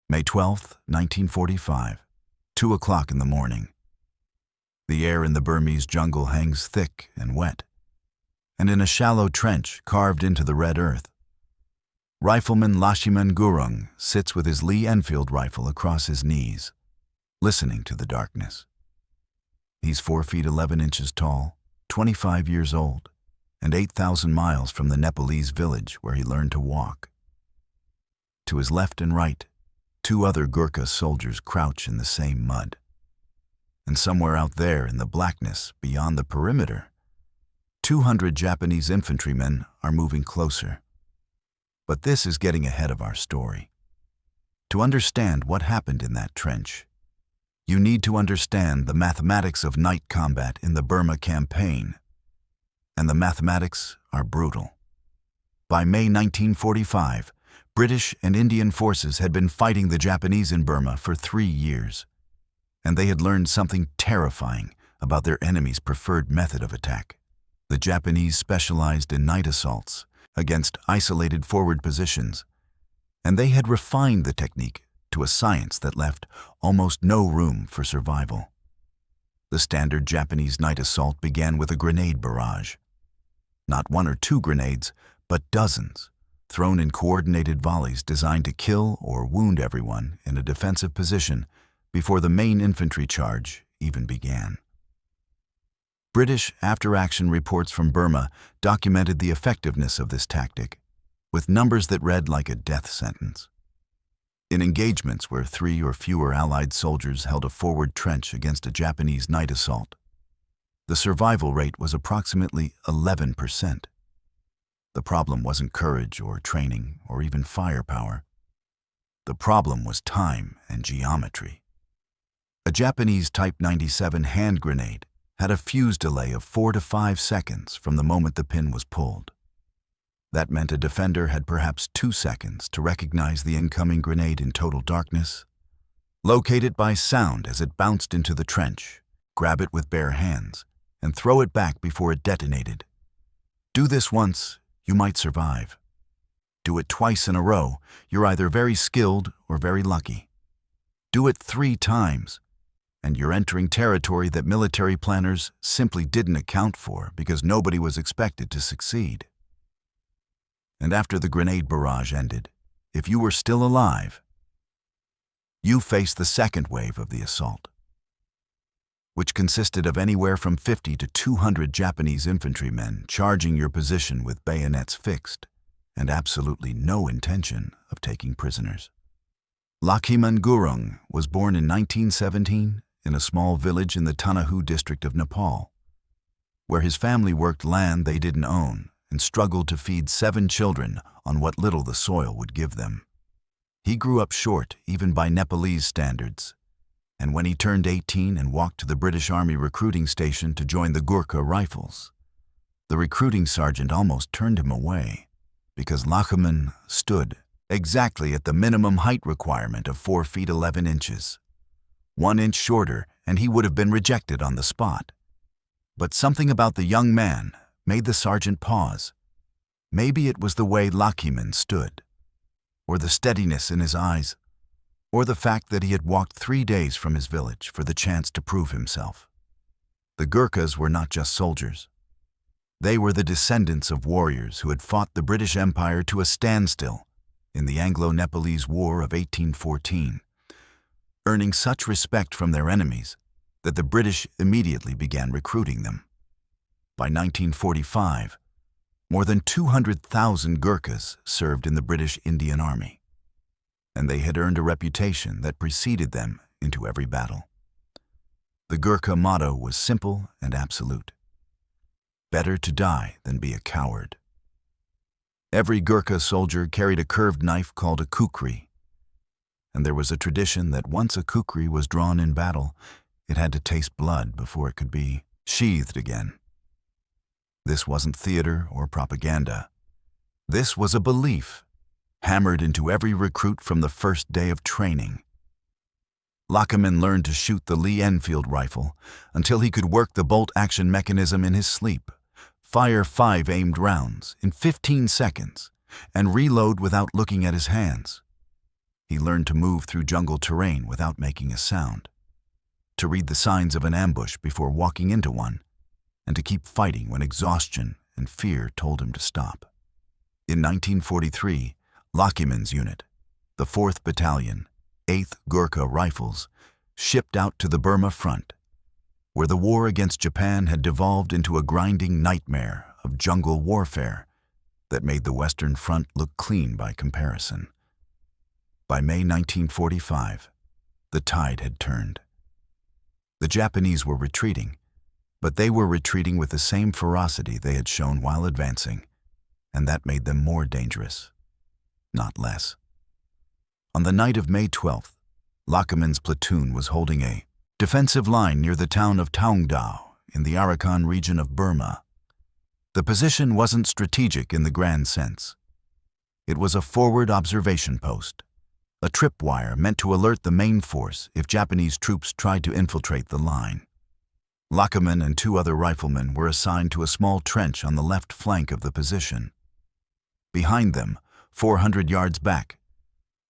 May 12, 1945, 2 o'clock in the morning. The air in the Burmese jungle hangs thick and wet, and in a shallow trench carved into the red earth, Rifleman Lashiman Gurung sits with his Lee Enfield rifle across his knees, listening to the darkness. He's 4 feet 11 inches tall, 25 years old, and 8,000 miles from the Nepalese village where he learned to walk. To his left and right, 2 other Gurkha soldiers crouch in the same mud. And somewhere out there in the blackness beyond the perimeter, 200 Japanese infantrymen are moving closer. But this is getting ahead of our story. To understand what happened in that trench, you need to understand the mathematics of night combat in the Burma campaign. And the mathematics are brutal. By May 1945, British and Indian forces had been fighting the Japanese in Burma for 3 years, and they had learned something terrifying about their enemy's preferred method of attack. The Japanese specialized in night assaults against isolated forward positions, and they had refined the technique to a science that left almost no room for survival. The standard Japanese night assault began with a grenade barrage. Not 1 or 2 grenades, but dozens, thrown in coordinated volleys designed to kill or wound everyone in a defensive position before the main infantry charge even began. British after-action reports from Burma documented the effectiveness of this tactic, with numbers that read like a death sentence. In engagements where 3 or fewer Allied soldiers held a forward trench against a Japanese night assault, the survival rate was approximately 11%. The problem wasn't courage or training or even firepower. The problem was time and geometry. A Japanese Type 97 hand grenade had a fuse delay of 4 to 5 seconds from the moment the pin was pulled. That meant a defender had perhaps 2 seconds to recognize the incoming grenade in total darkness, locate it by sound as it bounced into the trench, grab it with bare hands, and throw it back before it detonated. Do this once, you might survive. Do it twice in a row, you're either very skilled or very lucky. Do it 3 times, and you're entering territory that military planners simply didn't account for because nobody was expected to succeed. And after the grenade barrage ended, if you were still alive, you faced the second wave of the assault, which consisted of anywhere from 50 to 200 Japanese infantrymen charging your position with bayonets fixed and absolutely no intention of taking prisoners. Lakhiman Gurung was born in 1917 in a small village in the Tanahu district of Nepal, where his family worked land they didn't own and struggled to feed 7 children on what little the soil would give them. He grew up short even by Nepalese standards, and when he turned 18 and walked to the British Army recruiting station to join the Gurkha Rifles, the recruiting sergeant almost turned him away because Lakhiman stood exactly at the minimum height requirement of 4 feet 11 inches. 1 inch shorter and he would have been rejected on the spot. But something about the young man made the sergeant pause. Maybe it was the way Lakhiman stood, or the steadiness in his eyes, or the fact that he had walked 3 days from his village for the chance to prove himself. The Gurkhas were not just soldiers. They were the descendants of warriors who had fought the British Empire to a standstill in the Anglo-Nepalese War of 1814, earning such respect from their enemies that the British immediately began recruiting them. By 1945, more than 200,000 Gurkhas served in the British Indian Army, and they had earned a reputation that preceded them into every battle. The Gurkha motto was simple and absolute: better to die than be a coward. Every Gurkha soldier carried a curved knife called a kukri, and there was a tradition that once a kukri was drawn in battle, it had to taste blood before it could be sheathed again. This wasn't theater or propaganda. This was a belief, hammered into every recruit from the first day of training. Lakhiman learned to shoot the Lee Enfield rifle until he could work the bolt-action mechanism in his sleep, fire 5 aimed rounds in 15 seconds, and reload without looking at his hands. he learned to move through jungle terrain without making a sound, to read the signs of an ambush before walking into one, and to keep fighting when exhaustion and fear told him to stop. In 1943, Lakiman's unit, the 4th Battalion, 8th Gurkha Rifles, shipped out to the Burma front, where the war against Japan had devolved into a grinding nightmare of jungle warfare that made the Western Front look clean by comparison. By May 1945, the tide had turned. The Japanese were retreating, but they were retreating with the same ferocity they had shown while advancing, and that made them more dangerous, not less. On the night of May 12th, Lakiman's platoon was holding a defensive line near the town of Taungdao in the Arakan region of Burma. The position wasn't strategic in the grand sense. It was a forward observation post, a tripwire meant to alert the main force if Japanese troops tried to infiltrate the line. Lakiman and 2 other riflemen were assigned to a small trench on the left flank of the position. Behind them, 400 yards back,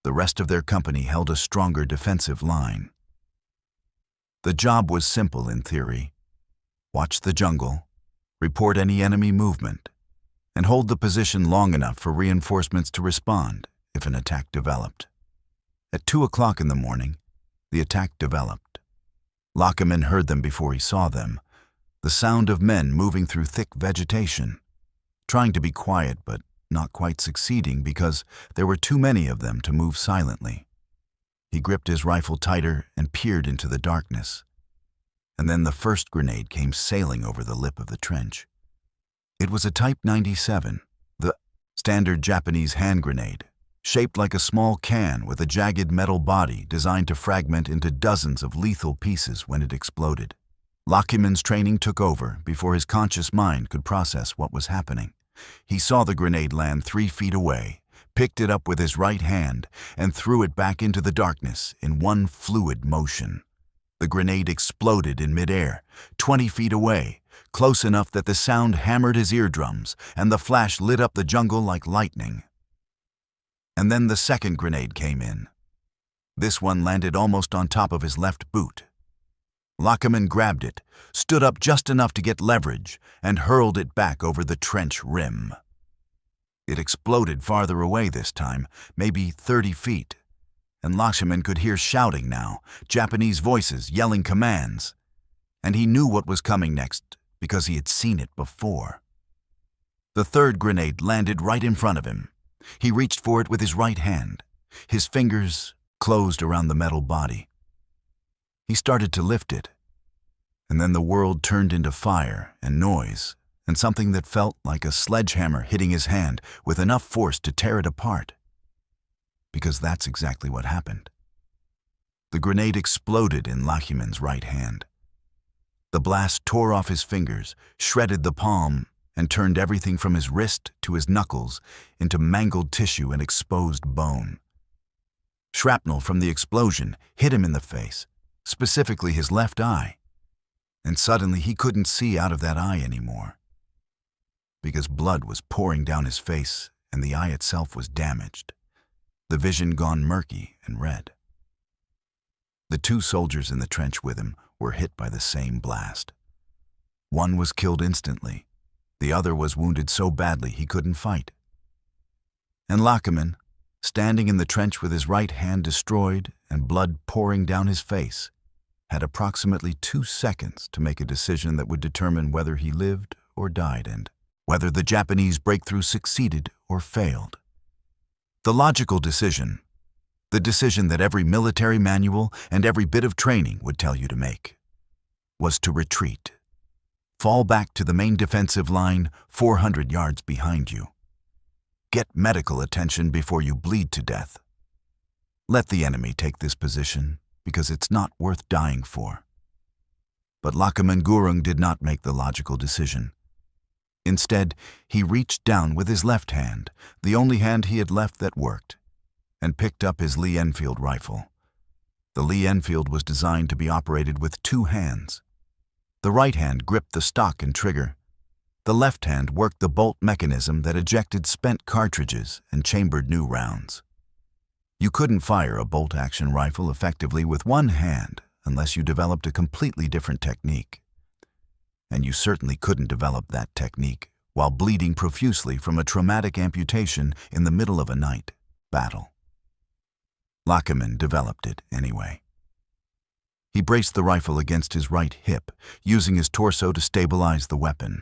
the rest of their company held a stronger defensive line. The job was simple in theory. Watch the jungle, report any enemy movement, and hold the position long enough for reinforcements to respond if an attack developed. At 2 o'clock in the morning, the attack developed. Lakiman heard them before he saw them, the sound of men moving through thick vegetation, trying to be quiet but not quite succeeding because there were too many of them to move silently. He gripped his rifle tighter and peered into the darkness. And then the first grenade came sailing over the lip of the trench. It was a Type 97, the standard Japanese hand grenade, shaped like a small can with a jagged metal body designed to fragment into dozens of lethal pieces when it exploded. Lakiman's training took over before his conscious mind could process what was happening. He saw the grenade land 3 feet away, picked it up with his right hand, and threw it back into the darkness in one fluid motion. The grenade exploded in midair, 20 feet away, close enough that the sound hammered his eardrums, and the flash lit up the jungle like lightning. And then the second grenade came in. This one landed almost on top of his left boot. Lakiman grabbed it, stood up just enough to get leverage, and hurled it back over the trench rim. It exploded farther away this time, maybe 30 feet, and Lakiman could hear shouting now, Japanese voices yelling commands. And he knew what was coming next because he had seen it before. The third grenade landed right in front of him. He reached for it with his right hand. His fingers closed around the metal body. He started to lift it, and then the world turned into fire and noise and something that felt like a sledgehammer hitting his hand with enough force to tear it apart. Because that's exactly what happened. The grenade exploded in Lakiman's right hand. The blast tore off his fingers, shredded the palm, and turned everything from his wrist to his knuckles into mangled tissue and exposed bone. Shrapnel from the explosion hit him in the face, specifically his left eye, and suddenly he couldn't see out of that eye anymore, because blood was pouring down his face and the eye itself was damaged, the vision gone murky and red. The 2 soldiers in the trench with him were hit by the same blast. One was killed instantly, the other was wounded so badly he couldn't fight. And Lakiman, standing in the trench with his right hand destroyed and blood pouring down his face, had approximately 2 seconds to make a decision that would determine whether he lived or died and whether the Japanese breakthrough succeeded or failed. The logical decision, the decision that every military manual and every bit of training would tell you to make, was to retreat. Fall back to the main defensive line 400 yards behind you. Get medical attention before you bleed to death. Let the enemy take this position because it's not worth dying for. But Lakiman Gurung did not make the logical decision. Instead, he reached down with his left hand, the only hand he had left that worked, and picked up his Lee Enfield rifle. The Lee Enfield was designed to be operated with 2 hands. The right hand gripped the stock and trigger. The left hand worked the bolt mechanism that ejected spent cartridges and chambered new rounds. You couldn't fire a bolt-action rifle effectively with one hand unless you developed a completely different technique. And you certainly couldn't develop that technique while bleeding profusely from a traumatic amputation in the middle of a night battle. Lachman developed it anyway. He braced the rifle against his right hip, using his torso to stabilize the weapon.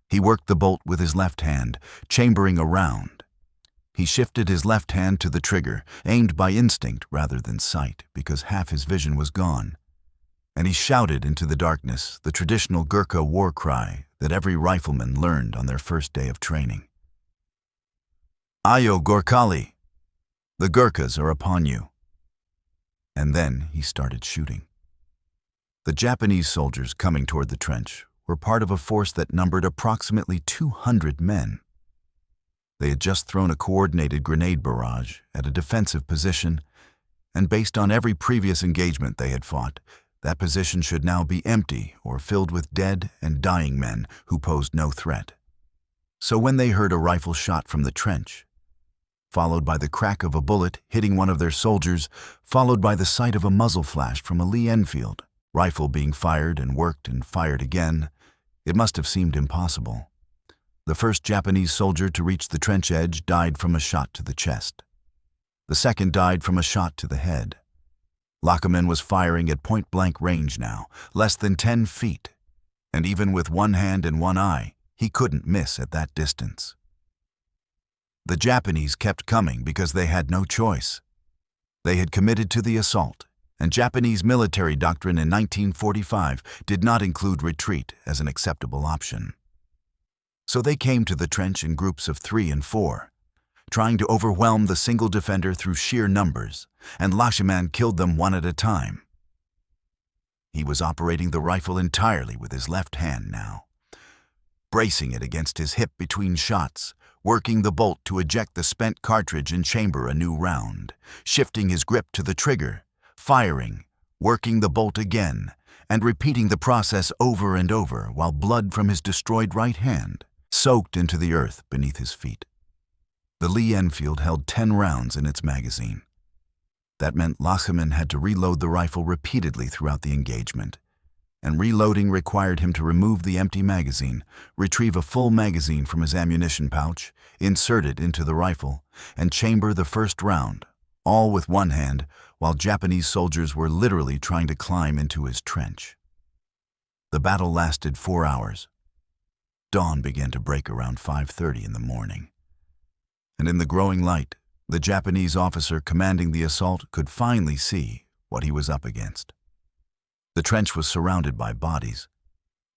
He worked the bolt with his left hand, chambering a round. He shifted his left hand to the trigger, aimed by instinct rather than sight, because half his vision was gone. And he shouted into the darkness the traditional Gurkha war cry that every rifleman learned on their first day of training. Ayo Gurkhali! The Gurkhas are upon you. And then he started shooting. The Japanese soldiers coming toward the trench were part of a force that numbered approximately 200 men. They had just thrown a coordinated grenade barrage at a defensive position, and based on every previous engagement they had fought, that position should now be empty or filled with dead and dying men who posed no threat. So when they heard a rifle shot from the trench, followed by the crack of a bullet hitting one of their soldiers, followed by the sight of a muzzle flash from a Lee Enfield rifle being fired and worked and fired again, it must have seemed impossible. The first Japanese soldier to reach the trench edge died from a shot to the chest. The second died from a shot to the head. Lachman was firing at point-blank range now, less than 10 feet, and even with one hand and one eye, he couldn't miss at that distance. The Japanese kept coming because they had no choice. They had committed to the assault, and Japanese military doctrine in 1945 did not include retreat as an acceptable option. So they came to the trench in groups of 3 and 4, trying to overwhelm the single defender through sheer numbers, and Lachman killed them one at a time. He was operating the rifle entirely with his left hand now, bracing it against his hip between shots, working the bolt to eject the spent cartridge and chamber a new round, shifting his grip to the trigger, firing, working the bolt again, and repeating the process over and over while blood from his destroyed right hand soaked into the earth beneath his feet. The Lee Enfield held 10 rounds in its magazine. That meant Lachman had to reload the rifle repeatedly throughout the engagement, and reloading required him to remove the empty magazine, retrieve a full magazine from his ammunition pouch, insert it into the rifle, and chamber the first round, all with one hand, while Japanese soldiers were literally trying to climb into his trench. The battle lasted 4 hours. Dawn began to break around 5:30 in the morning. And in the growing light, the Japanese officer commanding the assault could finally see what he was up against. The trench was surrounded by bodies.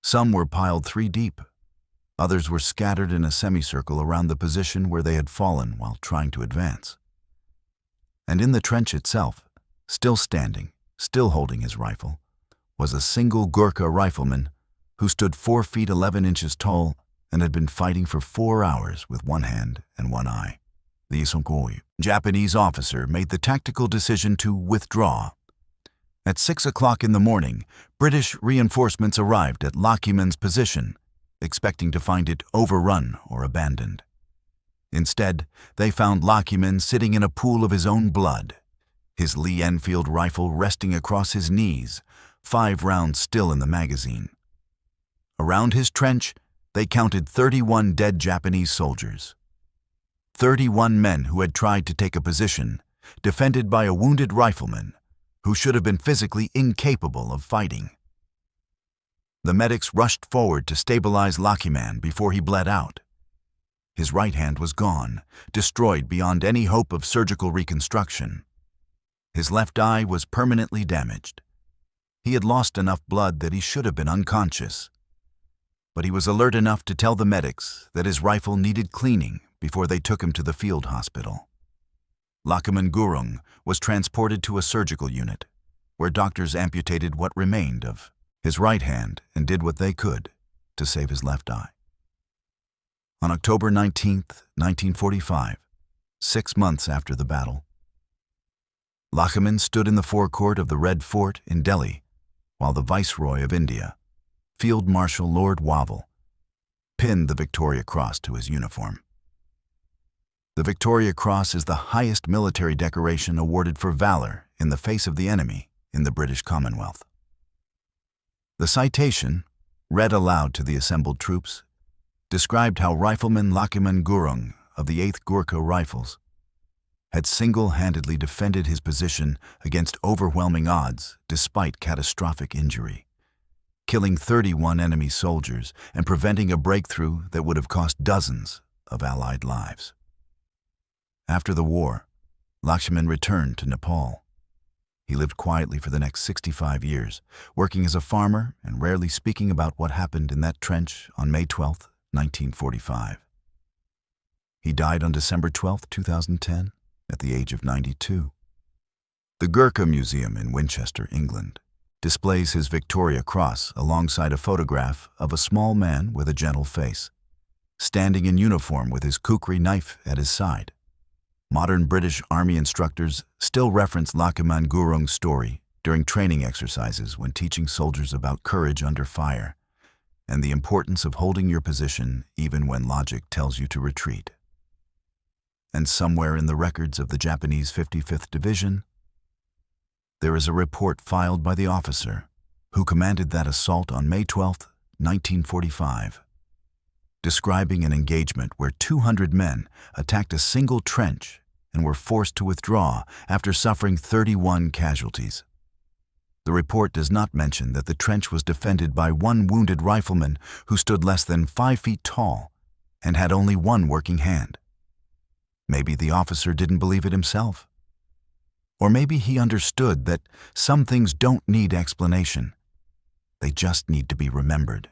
Some were piled 3 deep. Others were scattered in a semicircle around the position where they had fallen while trying to advance. And in the trench itself, still standing, still holding his rifle, was a single Gurkha rifleman who stood 4 feet 11 inches tall and had been fighting for 4 hours with one hand and one eye. The Japanese officer made the tactical decision to withdraw. At 6 o'clock in the morning, British reinforcements arrived at Lachman's position, expecting to find it overrun or abandoned. Instead, they found Lachman sitting in a pool of his own blood, his Lee Enfield rifle resting across his knees, 5 rounds still in the magazine. Around his trench, they counted 31 dead Japanese soldiers. 31 men who had tried to take a position, defended by a wounded rifleman who should have been physically incapable of fighting. The medics rushed forward to stabilize Lachman before he bled out. His right hand was gone, destroyed beyond any hope of surgical reconstruction. His left eye was permanently damaged. He had lost enough blood that he should have been unconscious. But he was alert enough to tell the medics that his rifle needed cleaning before they took him to the field hospital. Lachman Gurung was transported to a surgical unit, where doctors amputated what remained of his right hand and did what they could to save his left eye. On October 19, 1945, 6 months after the battle, Lachman stood in the forecourt of the Red Fort in Delhi, while the Viceroy of India, Field Marshal Lord Wavell, pinned the Victoria Cross to his uniform. The Victoria Cross is the highest military decoration awarded for valor in the face of the enemy in the British Commonwealth. The citation, read aloud to the assembled troops, described how Rifleman Lakhiman Gurung of the 8th Gurkha Rifles had single-handedly defended his position against overwhelming odds despite catastrophic injury, killing 31 enemy soldiers and preventing a breakthrough that would have cost dozens of Allied lives. After the war, Lakshman returned to Nepal. He lived quietly for the next 65 years, working as a farmer and rarely speaking about what happened in that trench on May 12, 1945. He died on December 12, 2010, at the age of 92. The Gurkha Museum in Winchester, England, displays his Victoria Cross alongside a photograph of a small man with a gentle face, standing in uniform with his kukri knife at his side. Modern British Army instructors still reference Lakhiman Gurung's story during training exercises when teaching soldiers about courage under fire and the importance of holding your position even when logic tells you to retreat. And somewhere in the records of the Japanese 55th Division, there is a report filed by the officer who commanded that assault on May 12, 1945, describing an engagement where 200 men attacked a single trench and were forced to withdraw after suffering 31 casualties. The report does not mention that the trench was defended by one wounded rifleman who stood less than 5 feet tall and had only one working hand. Maybe the officer didn't believe it himself. Or maybe he understood that some things don't need explanation. They just need to be remembered.